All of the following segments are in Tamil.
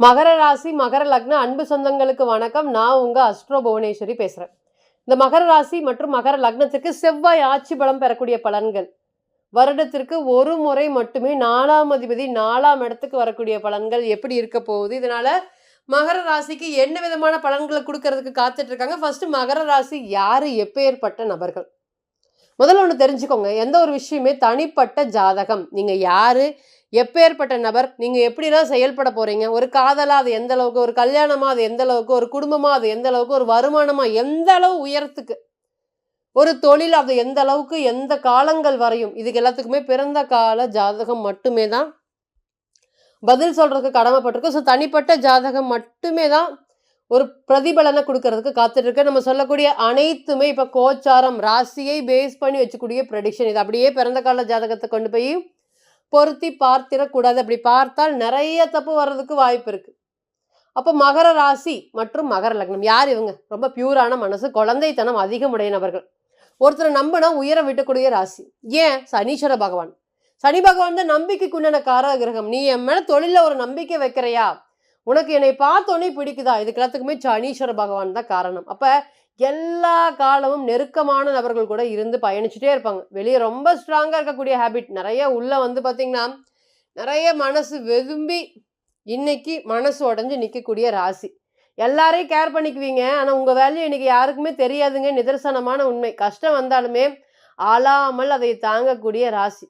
மகர ராசி, மகர லக்ன அன்பு சொந்தங்களுக்கு வணக்கம். நான் உங்க அஸ்ட்ரோ புவனேஸ்வரி பேசுறேன். இந்த மகர ராசி மற்றும் மகர லக்னத்துக்கு செவ்வாய் ஆட்சி பலம் பெறக்கூடிய பலன்கள். வருடத்திற்கு ஒரு முறை மட்டுமே 4ஆம் அதிபதி 4ஆம் இடத்துக்கு வரக்கூடிய பலன்கள் எப்படி இருக்க போகுது? இதனால மகர ராசிக்கு என்ன விதமான பலன்களை கொடுக்கறதுக்கு காத்துட்டு இருக்காங்க? ஃபர்ஸ்ட் மகர ராசி யாரு? எப்பேற்பட்ட நபர்கள்? முதல்ல ஒண்ணு தெரிஞ்சுக்கோங்க. எந்த ஒரு விஷயமே தனிப்பட்ட ஜாதகம். நீங்க யாரு? எப்பேற்பட்ட நபர்? நீங்க எப்படிலாம் செயல்பட போறீங்க? ஒரு காதலா அது எந்த அளவுக்கு? ஒரு கல்யாணமா அது எந்த அளவுக்கு? ஒரு குடும்பமா அது எந்த அளவுக்கு? ஒரு வருமானமா எந்த அளவு உயரத்துக்கு? ஒரு தொழில் அது எந்த அளவுக்கு? எந்த காலங்கள் வரையும்? இதுக்கு எல்லாத்துக்குமே பிறந்த கால ஜாதகம் மட்டுமே தான் பதில் சொல்றதுக்கு கடமைப்பட்டிருக்கு. ஸோ தனிப்பட்ட ஜாதகம் மட்டுமே தான் ஒரு பிரதிபலனை கொடுக்கறதுக்கு காத்துட்டு இருக்கு. நம்ம சொல்லக்கூடிய அனைத்துமே இப்ப கோச்சாரம், ராசியை பேஸ் பண்ணி வச்சுக்கூடிய ப்ரெடிக்ஷன். இது அப்படியே பிறந்த கால ஜாதகத்தை கொண்டு போய் பொருத்தி பார்த்திடக்கூடாது. அப்படி பார்த்தால் நிறைய தப்பு வர்றதுக்கு வாய்ப்பு இருக்கு. அப்போ மகர ராசி மற்றும் மகர லக்னம் யார் இவங்க? ரொம்ப பியூரான மனசு, குழந்தைத்தனம் அதிகமுடைய நபர்கள். ஒருத்தரை நம்பினா உயர விட்டக்கூடிய ராசி. ஏன்? சனீஸ்வர பகவான். சனி பகவான் தான் நம்பிக்கைக்குண்டான காரக கிரகம். நீ என் மேல தொழில ஒரு நம்பிக்கை வைக்கிறையா? உனக்கு என்னை பார்த்தோன்னே பிடிக்குதா? இதுக்கு எல்லாத்துக்குமே சனீஸ்வர பகவான் தான் காரணம். அப்ப எல்லா காலமும் நெருக்கமான நபர்கள் கூட இருந்து பயணிச்சுட்டே இருப்பாங்க. வெளியே ரொம்ப ஸ்ட்ராங்கா இருக்கக்கூடிய ஹேபிட் நிறைய உள்ள வந்து பாத்தீங்கன்னா நிறைய மனசு வெதும்பி இன்னைக்கு மனசு உடஞ்சு நிற்கக்கூடிய ராசி. எல்லாரையும் கேர் பண்ணிக்குவீங்க. ஆனா உங்க வேல்யூ இன்னைக்கு யாருக்குமே தெரியாதுங்க. நிதர்சனமான உண்மை. கஷ்டம் வந்தாலுமே ஆளாமல் அதை தாங்கக்கூடிய ராசி.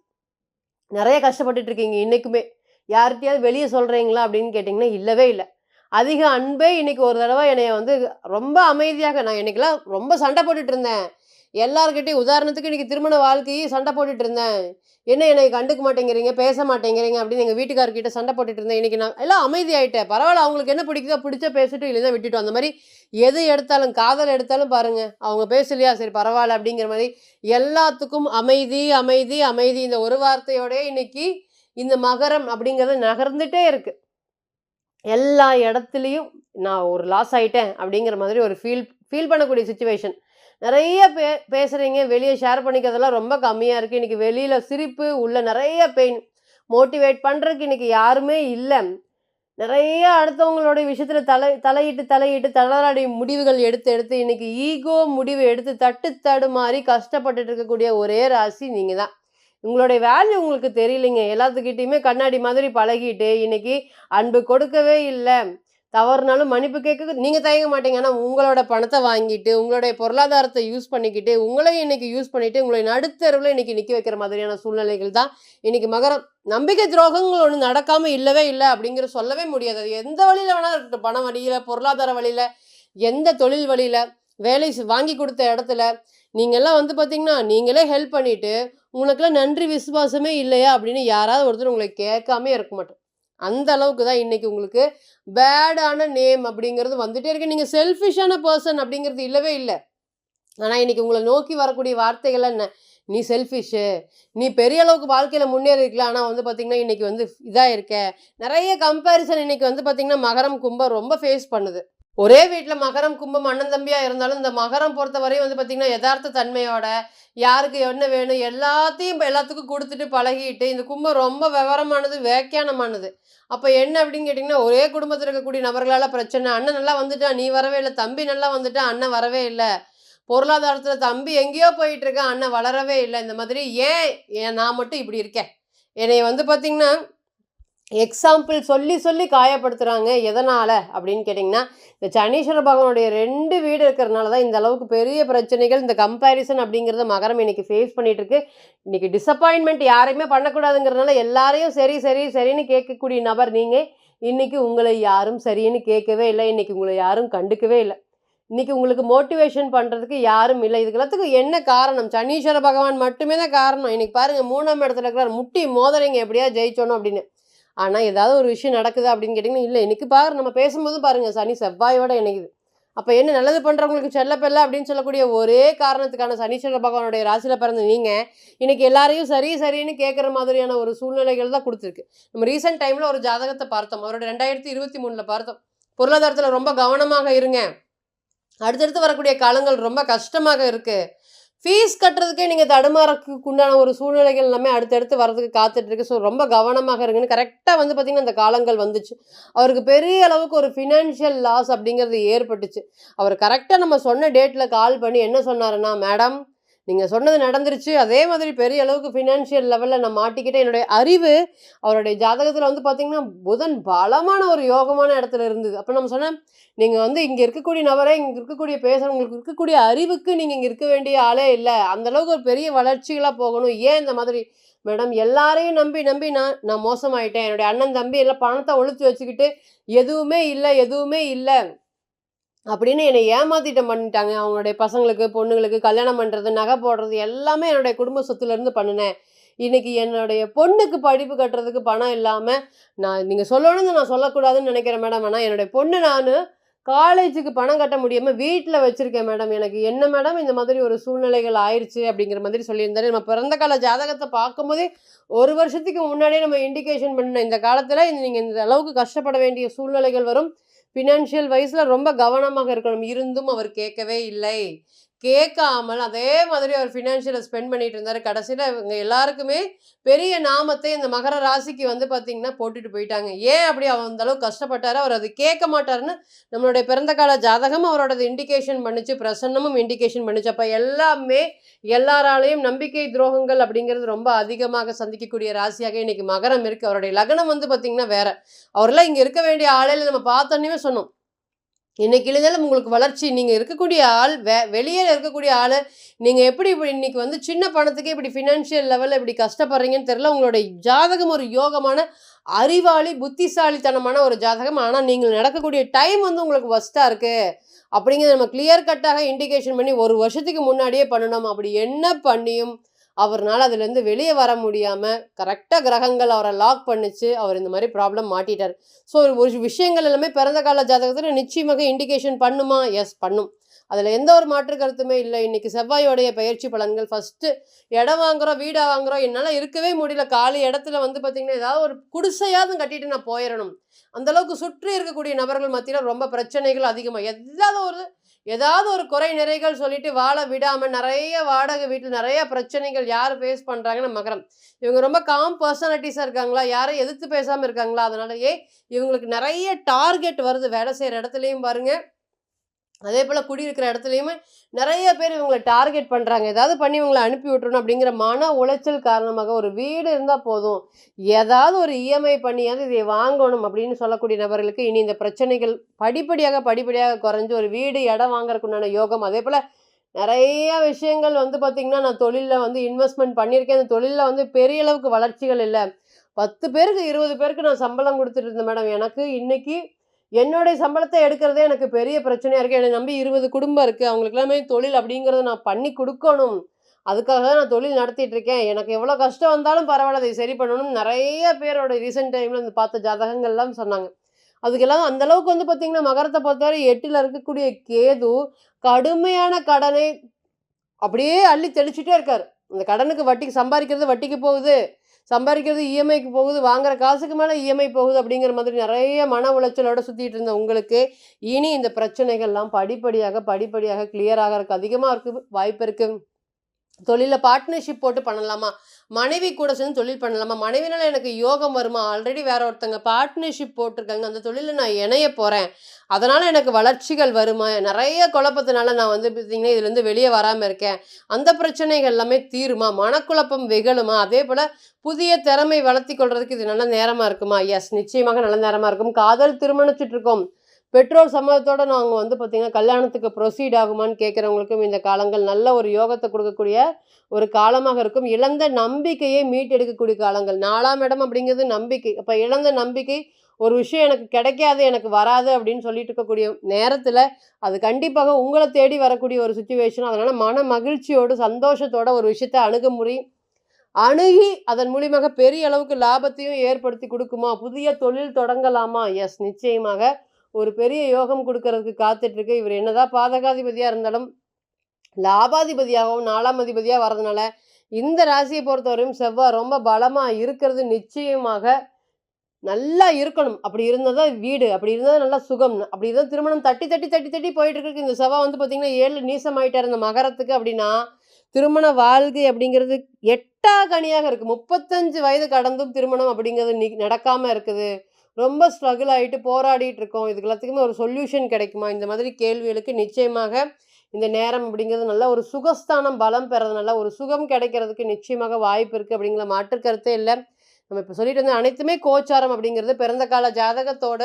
நிறைய கஷ்டப்பட்டுட்டு இருக்கீங்க இன்னைக்குமே. யார்கிட்டயாவது வெளியே சொல்றீங்களா அப்படின்னு கேட்டிங்கன்னா இல்லவே இல்லை. அதிக அன்பே இன்னைக்கு ஒரு தடவை என்னைய வந்து ரொம்ப அமைதியாக நான் இன்னைக்கெல்லாம் ரொம்ப சண்டை போட்டுட்டு இருந்தேன். எல்லார்கிட்டையும் உதாரணத்துக்கு இன்னைக்கு திருமண வாழ்க்கையே சண்டை போட்டுட்டு இருந்தேன். என்ன என்னை கண்டுக்க மாட்டேங்கிறீங்க, பேச மாட்டேங்கிறீங்க அப்படின்னு எங்கள் வீட்டுக்காரர்கிட்ட சண்டை போட்டுட்டு இருந்தேன். இன்னைக்கு நான் எல்லாம் அமைதியாயிட்டேன். பரவாயில்ல, அவங்களுக்கு என்ன பிடிக்குதோ பிடிச்ச பேசிட்டு இல்லைன்னா விட்டுட்டோம். அந்த மாதிரி எது எடுத்தாலும் காதல் எடுத்தாலும் பாருங்க, அவங்க பேசலையா சரி பரவாயில்ல அப்படிங்கிற மாதிரி எல்லாத்துக்கும் அமைதி அமைதி அமைதி. இந்த ஒரு வார்த்தையோடய இன்னைக்கு இந்த மகரம் அப்படிங்கிறது நகர்ந்துட்டே இருக்கு. எல்லா இடத்துலையும் நான் ஒரு லாஸ் ஆயிட்டேன் அப்படிங்கிற மாதிரி ஒரு ஃபீல் பண்ணக்கூடிய சுச்சுவேஷன். நிறைய பேசுறீங்க, வெளியே ஷேர் பண்ணிக்கிறதெல்லாம் ரொம்ப கம்மியா இருக்கு. இன்னைக்கு வெளியில சிரிப்பு, உள்ள நிறைய பெயின். மோட்டிவேட் பண்றதுக்கு இன்னைக்கு யாருமே இல்லை. நிறைய அடுத்தவங்களுடைய விஷயத்துல தலையிட்டு தளராடி முடிவுகள் எடுத்து இன்னைக்கு ஈகோ முடிவு எடுத்து தடுமாறி கஷ்டப்பட்டுட்டு இருக்கக்கூடிய ஒரே ராசி நீங்க தான். உங்களுடைய வேல்யூ உங்களுக்கு தெரியலைங்க. எல்லாத்துக்கிட்டையுமே கண்ணாடி மாதிரி பழகிட்டு இன்னைக்கு அன்பு கொடுக்கவே இல்லை. தவறுனாலும் மன்னிப்பு கேட்க நீங்க தயங்க மாட்டீங்க. ஆனால் உங்களோட பணத்தை வாங்கிட்டு உங்களுடைய பொருளாதாரத்தை யூஸ் பண்ணிக்கிட்டு உங்களையும் இன்னைக்கு யூஸ் பண்ணிட்டு உங்களை நடுத்தருவில் இன்னைக்கு நிற்க வைக்கிற மாதிரியான சூழ்நிலைகள் தான் இன்னைக்கு மகரம். நம்பிக்கை துரோகங்கள் ஒன்று நடக்காம இல்லவே இல்லை அப்படிங்கிற சொல்லவே முடியாது. அது எந்த வழியில வேணாலும் இருக்கட்டும். பண வழியில, பொருளாதார வழியில, எந்த தொழில் வழியில, வேலை வாங்கி கொடுத்த இடத்துல நீங்கள்லாம் வந்து பார்த்தீங்கன்னா நீங்களே ஹெல்ப் பண்ணிட்டு உனக்குலாம் நன்றி விசுவாசமே இல்லையா அப்படின்னு யாராவது ஒருத்தர் உங்களை கேட்காமே இருக்க மாட்டோம். அந்த அளவுக்கு தான் இன்னைக்கு உங்களுக்கு பேடான நேம் அப்படிங்கிறது வந்துட்டே இருக்கு. நீங்க செல்ஃபிஷான பர்சன் அப்படிங்கிறது இல்லவே இல்லை. ஆனா இன்னைக்கு உங்களை நோக்கி வரக்கூடிய வார்த்தைகள் என்ன? நீ செல்ஃபிஷு, நீ பெரிய அளவுக்கு வாழ்க்கையில முன்னேறி இருக்கலாம். ஆனா வந்து பாத்தீங்கன்னா இன்னைக்கு வந்து இதா இருக்க. நிறைய கம்பேரிசன் இன்னைக்கு வந்து பாத்தீங்கன்னா மகரம் கும்பம் ரொம்ப ஃபேஸ் பண்ணுது. ஒரே வீட்டுல மகரம் கும்பம் அண்ணன் தம்பியா இருந்தாலும் இந்த மகரம் பொறுத்தவரையும் வந்து பாத்தீங்கன்னா யதார்த்த தன்மையோட யாருக்கு என்ன வேணும் எல்லாத்தையும் எல்லாத்துக்கும் கொடுத்துட்டு பழகிட்டு, இந்த கும்பம் ரொம்ப விவரமானது, வியாக்கியானமானது. அப்போ என்ன அப்படின்னு கேட்டிங்கன்னா ஒரே குடும்பத்தில் இருக்கக்கூடிய நபர்களால் பிரச்சனை. அண்ணன் நல்லா வந்துட்டான், நீ வரவே இல்லை. தம்பி நல்லா வந்துட்டான், அண்ணன் வரவே இல்லை. பொருளாதாரத்தில் தம்பி எங்கேயோ போயிட்டு இருக்கான், அண்ணன் வளரவே இல்லை. இந்த மாதிரி ஏன் நான் மட்டும் இப்படி இருக்கேன்? என்னை வந்து பார்த்திங்கன்னா எக்ஸாம்பிள் சொல்லி காயப்படுத்துகிறாங்க. எதனால் அப்படின்னு கேட்டிங்கன்னா இந்த சனீஸ்வர பகவானுடைய 2 வீடு இருக்கிறதுனால தான் இந்த அளவுக்கு பெரிய பிரச்சனைகள். இந்த கம்பேரிசன் அப்படிங்கிறத மகரம் இன்னைக்கு ஃபேஸ் பண்ணிட்டு இருக்கு. இன்னைக்கு டிசப்பாயின்மெண்ட் யாரையுமே பண்ணக்கூடாதுங்கிறதுனால எல்லாரையும் சரின்னு கேட்கக்கூடிய நபர் நீங்கள். இன்னைக்கு உங்களை யாரும் சரின்னு கேட்கவே இல்லை. இன்னைக்கு உங்களை யாரும் கண்டுக்கவே இல்லை. இன்னைக்கு உங்களுக்கு மோட்டிவேஷன் பண்ணுறதுக்கு யாரும் இல்லை. இதுக்கு எல்லாத்துக்கும் என்ன காரணம்? சனீஸ்வர பகவான் மட்டுமே தான் காரணம். இன்னைக்கு பாருங்கள் 3ஆம் இடத்துல இருக்கிறார். முட்டி மோதலைங்க எப்படியா ஜெயிச்சோணும் அப்படின்னு. ஆனால் ஏதாவது ஒரு விஷயம் நடக்குது அப்படின்னு கேட்டிங்கன்னா இல்லை. இன்னைக்கு பாரு நம்ம பேசும்போது பாருங்கள் சனி செவ்வாயோட இணைக்குது. அப்போ என்ன நல்லது பண்ணுறவங்களுக்கு செல்லப்பெல்ல அப்படின்னு சொல்லக்கூடிய ஒரே காரணத்துக்கான சனீஸ்வர பகவானுடைய ராசியில் பிறந்த நீங்கள் இன்னைக்கு எல்லாரையும் சரின்னு கேட்குற மாதிரியான ஒரு சூழ்நிலைகள் தான் கொடுத்துருக்கு. நம்ம ரீசெண்ட் டைமில் ஒரு ஜாதகத்தை பார்த்தோம். அவரோட 2023 பார்த்தோம். பொருளாதாரத்தில் ரொம்ப கவனமாக இருங்க, அடுத்தடுத்து வரக்கூடிய காலங்கள் ரொம்ப கஷ்டமாக இருக்குது, ஃபீஸ் கட்டுறதுக்கே நீங்க தடுமாறக்கு உண்டான ஒரு சூழ்நிலைகள் எல்லாமே அடுத்தடுத்து வரதுக்கு காத்துட்டு இருக்கு. ஸோ ரொம்ப கவனமாக இருங்கன்னு கரெக்ட்டா வந்து பார்த்தீங்கன்னா, அந்த காலங்கள் வந்துச்சு. அவருக்கு பெரிய அளவுக்கு ஒரு ஃபினான்ஷியல் லாஸ் அப்படிங்கிறது ஏற்பட்டுச்சு. அவர் கரெக்ட்டா நம்ம சொன்ன டேட்ல கால் பண்ணி என்ன சொன்னாருன்னா, "மேடம் நீங்க சொன்னது நடந்துருச்சு. அதே மாதிரி பெரிய அளவுக்கு ஃபினான்ஷியல் லெவல்ல நான் மாட்டிக்கிட்டேன்." என்னுடைய அறிவு அவருடைய ஜாதகத்துல வந்து பார்த்தீங்கன்னா, புதன் பலமான ஒரு யோகமான இடத்துல இருந்தது. அப்ப நம்ம சொன்னேன், "நீங்க வந்து இங்க இருக்கக்கூடிய நபரே, இங்க இருக்கக்கூடிய உங்களுக்கு இருக்கக்கூடிய அறிவுக்கு நீங்க இங்க இருக்க வேண்டிய ஆளே இல்ல. அந்த அளவுக்கு ஒரு பெரிய வளர்ச்சிகளா போகணும். ஏன் இந்த மாதிரி?" மேடம் எல்லாரையும் நம்பி நம்பி நான் மோசமாயிட்டேன். என்னுடைய அண்ணன், தம்பி எல்லாம் பணத்த ஒளிச்சு வச்சுக்கிட்டு, எதுவுமே இல்ல, எதுவுமே இல்ல அப்படின்னு என்னை ஏமாத்திட்டு பண்ணிட்டாங்க. அவங்களுடைய பசங்களுக்கு, பொண்ணுங்களுக்கு கல்யாணம் பண்றது, நகை போடுறது எல்லாமே என்னுடைய குடும்ப சொத்துலேருந்து பண்ணுனேன். இன்னைக்கு என்னுடைய பொண்ணுக்கு படிப்பு கட்டுறதுக்கு பணம் இல்லாம, நீங்க சொல்லணும்னு நான் சொல்லக்கூடாதுன்னு நினைக்கிறேன் மேடம். ஆனா என்னுடைய பொண்ணு நானு காலேஜுக்கு பணம் கட்ட முடியாம வீட்ல வச்சிருக்கேன் மேடம். எனக்கு என்ன மேடம் இந்த மாதிரி ஒரு சூழ்நிலைகள் ஆயிருச்சு அப்படிங்கிற மாதிரி சொல்லியிருந்தாரு. நம்ம பிறந்த கால ஜாதகத்த பார்க்கும்போதே 1 வருஷத்துக்கு முன்னாடியே நம்ம இண்டிகேஷன் பண்ண இந்த காலத்துல நீங்க இந்த அளவுக்கு கஷ்டப்பட வேண்டிய சூழ்நிலைகள் வரும். ஃபினான்ஷியல் வைஸ்ல ரொம்ப கவனமாக இருக்கணும். இருந்தும் அவர் கேட்கவே இல்லை. கேட்காமல் அதே மாதிரி அவர் ஃபினான்ஷியல ஸ்பெண்ட் பண்ணிட்டு இருந்தாரு. கடைசியில இவங்க எல்லாருக்குமே பெரிய நாமத்தை இந்த மகர ராசிக்கு வந்து பார்த்தீங்கன்னா, போட்டுட்டு போயிட்டாங்க. ஏன் அப்படி அந்த அளவுக்கு கஷ்டப்பட்டாரு? அவர் அது கேட்க மாட்டாருன்னு நம்மளுடைய பிறந்த கால ஜாதகம் அவரோடது இண்டிகேஷன் பண்ணுச்சு. பிரசன்னமும் இண்டிகேஷன் பண்ணுச்சு. அப்ப எல்லாமே எல்லாராலயும் நம்பிக்கை துரோகங்கள் அப்படிங்கிறது ரொம்ப அதிகமாக சந்திக்கக்கூடிய ராசியாக இன்னைக்கு மகரம் இருக்கு. அவருடைய லக்னம் வந்து பார்த்தீங்கன்னா வேற. அவரெல்லாம் இங்க இருக்க வேண்டிய ஆளே இல்ல. நம்ம பார்த்தோன்னே சொன்னோம். இன்னைக்கு இளைஞர்கள் உங்களுக்கு வளர்ச்சி. நீங்க இருக்கக்கூடிய ஆள் வெளியே இருக்கக்கூடிய ஆளு, நீங்க எப்படி இப்படி இன்னைக்கு வந்து சின்ன பணத்துக்கே இப்படி ஃபினான்ஷியல் லெவல்ல இப்படி கஷ்டப்படுறீங்கன்னு தெரியல. உங்களுடைய ஜாதகம் ஒரு யோகமான, அறிவாளி, புத்திசாலித்தனமான ஒரு ஜாதகம். ஆனா நீங்க நடக்கக்கூடிய டைம் வந்து உங்களுக்கு வொர்ஸ்ட்டா இருக்கு. அப்படிங்கிறத நம்ம கிளியர் கட்டாக இண்டிகேஷன் பண்ணி 1 வருஷத்துக்கு முன்னாடியே பண்ணணும். அப்படி என்ன பண்ணியும் அவர்னால அதுலேருந்து வெளியே வர முடியாம, கரெக்ட்டா கிரகங்கள் அவர லாக் பண்ணுச்சு. அவர் இந்த மாரி ப்ராப்ளம் மாட்டிட்டாரு. ஸோ ஒரு விஷயங்கள் எல்லாமே பிறந்த கால ஜாதகத்துல நிச்சயமாக இண்டிகேஷன் பண்ணுமா? எஸ் பண்ணும். அதுல எந்த ஒரு மாற்று கருத்துமே இல்ல. இன்னைக்கு செவ்வாயோடைய பெயர்ச்சி பலன்கள் ஃபர்ஸ்ட்டு இடம் வாங்குறோம், வீடா வாங்குறோம். என்னால இருக்கவே முடியல. காலி இடத்துல வந்து பார்த்தீங்கன்னா, ஏதாவது ஒரு குடிசையாவது கட்டிட்டு நான் போயிறணும். அந்த அளவுக்கு சுற்றி இருக்கக்கூடிய நபர்கள் மத்தியில ரொம்ப பிரச்சனைகள் அதிகமா ஏதாவது ஒரு குறை நிறைகள் சொல்லிட்டு வாழ விடாம நெறைய வாடகை வீட்ல நெறைய பிரச்சனைகள் யார் ஃபேஸ் பண்றாங்கன்னா மகரம். இவங்க ரொம்ப காம் பெர்சனாலிட்டீஸா இருக்காங்களா? யாரையும் எதிர்த்து பேசாம இருக்காங்களா? அதனாலயே இவங்களுக்கு நெறைய டார்கெட் வருது. வேலை செய்ற இடத்துலயும் பாருங்க. அதேபோல குடியிருக்கிற இடத்துலயுமே நெறைய பேர் இவங்கள டார்கெட் பண்றாங்க. ஏதாவது பண்ணி இவங்கள அனுப்பி விட்டுறணும் அப்படிங்கிற மன உளைச்சல் காரணமாக ஒரு வீடு இருந்தா போதும். ஏதாவது ஒரு இஎம்ஐ பண்ணியாவது இதை வாங்கணும் அப்படின்னு சொல்லக்கூடிய நபர்களுக்கு இனி இந்த பிரச்சனைகள் படிப்படியாக குறைஞ்சு ஒரு வீடு, இடம் வாங்குறதுக்கு உண்டான யோகம். அதேபோல நெறைய விஷயங்கள் வந்து பார்த்தீங்கன்னா, நான் தொழில்ல வந்து இன்வெஸ்ட்மென்ட் பண்ணியிருக்கேன். அந்த தொழில்ல வந்து பெரிய அளவுக்கு வளர்ச்சிகள் இல்ல. 10 பேருக்கு 20 பேருக்கு நான் சம்பளம் குடுத்துட்டு இருந்தேன் மேடம். எனக்கு இன்னைக்கு என்னுடைய சம்பளத்த எடுக்கிறதே எனக்கு பெரிய பிரச்சனையா இருக்கு. என்னை நம்பி 20 குடும்பம் இருக்கு. அவங்களுக்கு எல்லாமே தொழில் அப்படிங்கிறத நான் பண்ணி குடுக்கணும். அதுக்காக தான் நான் தொழில் நடத்திட்டு இருக்கேன். எனக்கு எவ்வளோ கஷ்டம் வந்தாலும் பரவால்ல. அதை சரி பண்ணணும்னு நெறைய பேரோட ரீசென்ட் டைம்ல வந்து பார்த்த ஜாதகங்கள்லாம் சொன்னாங்க. அதுக்கெல்லாம் அந்த அளவுக்கு வந்து பார்த்தீங்கன்னா, மகரத்த பொறுத்தவரை 8ல இருக்கக்கூடிய கேது கடுமையான கடனை அப்படியே அள்ளி தெளிச்சுட்டே இருக்காரு. அந்த கடனுக்கு வட்டிக்கு சம்பாரிக்கிறது வட்டிக்கு போகுது. சம்பாரிக்கிறது இஎம்ஐக்கு போகுது. வாங்குற காசுக்கு மேல இஎம்ஐ போகுது அப்படிங்கிற மாதிரி நெறைய மன உளைச்சலோட சுத்திட்டு இருந்த உங்களுக்கு, இனி இந்த பிரச்சனைகள்லாம் படிப்படியாக கிளியர் ஆகறக்கு அதிகமா வாய்ப்பு இருக்கு. தொழில்ல பார்ட்னர்ஷிப் போட்டு பண்ணலாமா? மனைவி கூட சேர்ந்து தொழில் பண்ணலாமா? மனைவினால எனக்கு யோகம் வருமா? ஆல்ரெடி வேற ஒருத்தங்க பார்ட்னர்ஷிப் போட்டிருக்காங்க. அந்த தொழில்ல நான் இணைய போறேன். அதனால எனக்கு வளர்ச்சிகள் வருமா? நெறைய குழப்பத்தினால நான் வந்து பார்த்தீங்கன்னா, இதுலேருந்து வெளிய வராம இருக்கேன். அந்த பிரச்சனைகள் எல்லாமே தீருமா? மனக்குழப்பம் வெகுளுமா? அதேபோல புதிய திறமை வளர்த்திக் கொள்றதுக்கு இது நல்ல நேரமா இருக்குமா? எஸ் நிச்சயமாக நல்ல நேரமா இருக்கும். காதல் திருமணச்சிட்டு இருக்கோம். பெற்றோர் சம்மதத்தோட நாங்க வந்து பார்த்தீங்கன்னா, கல்யாணத்துக்கு ப்ரொசீட் ஆகுமான்னு கேட்கிறவங்களுக்கும் இந்த காலங்கள் நல்ல ஒரு யோகத்த குடுக்கக்கூடிய ஒரு காலமாக இருக்கும். இழந்த நம்பிக்கையை மீட்டெடுக்கக்கூடிய காலங்கள். 4ஆம் இடம் அப்படிங்கிறது நம்பிக்கை. அப்ப இழந்த நம்பிக்கை, ஒரு விஷயம் எனக்கு கிடைக்காது, எனக்கு வராது அப்படின்னு சொல்லிட்டு இருக்கக்கூடிய நேரத்துல, அது கண்டிப்பாக உங்கள தேடி வரக்கூடிய ஒரு சிச்சுவேஷன். அதனால மன மகிழ்ச்சியோடு, சந்தோஷத்தோட ஒரு விஷயத்த அணுகி அதன் மூலியமாக பெரிய அளவுக்கு லாபத்தையும் ஏற்படுத்தி குடுக்குமா? புதிய தொழில் தொடங்கலாமா? எஸ் நிச்சயமாக. ஒரு பெரிய யோகம் குடுக்கறதுக்கு காத்துட்ருக்கு. இவரு என்னதான் பாதகாதிபதியா இருந்தாலும், லாபாதிபதியாகவும் 4ஆம் அதிபதியா வர்றதுனால, இந்த ராசிய பொறுத்தவரையும் செவ்வாய் ரொம்ப பலமா இருக்கிறது நிச்சயமாக நல்லா இருக்கணும். அப்படி இருந்தா தான் வீடு, அப்படி இருந்தா தான் நல்லா சுகம். அப்படி இருந்தா திருமணம் தட்டி போயிட்டு இருக்கு. இந்த செவ்வாய் வந்து பார்த்தீங்கன்னா, 7ல நீசமாயிட்டாரு இந்த மகரத்துக்கு அப்படின்னா, திருமண வாழ்க்கை அப்படிங்கிறது எட்டா கனியாக இருக்கு. 35 வயது கடந்தும் திருமணம் அப்படிங்கிறது நடக்காம இருக்குது. ரொம்ப ஸ்ட்ரகிள் ஆயிட்டு போராடிட்டு இருக்கோம். இதுக்கு எல்லாத்துக்குமே ஒரு சொல்யூஷன் கிடைக்குமா? இந்த மாதிரி கேள்விகளுக்கு நிச்சயமாக இந்த நேரம் அப்படிங்கிறது நல்ல ஒரு சுகஸ்தானம் பலம் பெறதுனால ஒரு சுகம் கிடைக்கிறதுக்கு நிச்சயமாக வாய்ப்பு இருக்கு அப்படிங்கிற மாற்று கருத்தே இல்ல. நம்ம இப்ப சொல்லிட்டு இருந்த அனைத்துமே கோச்சாரம் அப்படிங்கிறது பிறந்த கால ஜாதகத்தோட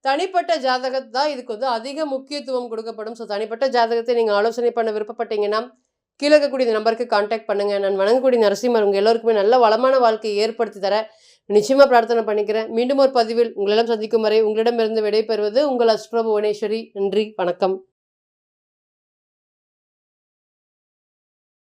தனிப்பட்ட ஜாதகத் தான் இதுக்கு வந்து அதிக முக்கியத்துவம் கொடுக்கப்படும். ஸோ தனிப்பட்ட ஜாதகத்தை நீங்க ஆலோசனை பண்ண விருப்பப்பட்டீங்கன்னா, கீழ இருக்கக்கூடிய இந்த நம்பருக்கு கான்டாக்ட் பண்ணுங்க. நான் வணங்கக்கூடிய நரசிம்மர் உங்க எல்லோருக்குமே நல்ல வளமான வாழ்க்கையை ஏற்படுத்தி தர நிச்சயமா பிரார்த்தனை பண்ணிக்கிறேன். மீண்டும் ஒரு பதிவில் உங்களெல்லாம் சந்திக்கும் வரை உங்களிடமிருந்து விடைபெறுவது உங்கள் அஸ்ட்ரோ புவனேஸ்வரி. நன்றி, வணக்கம்.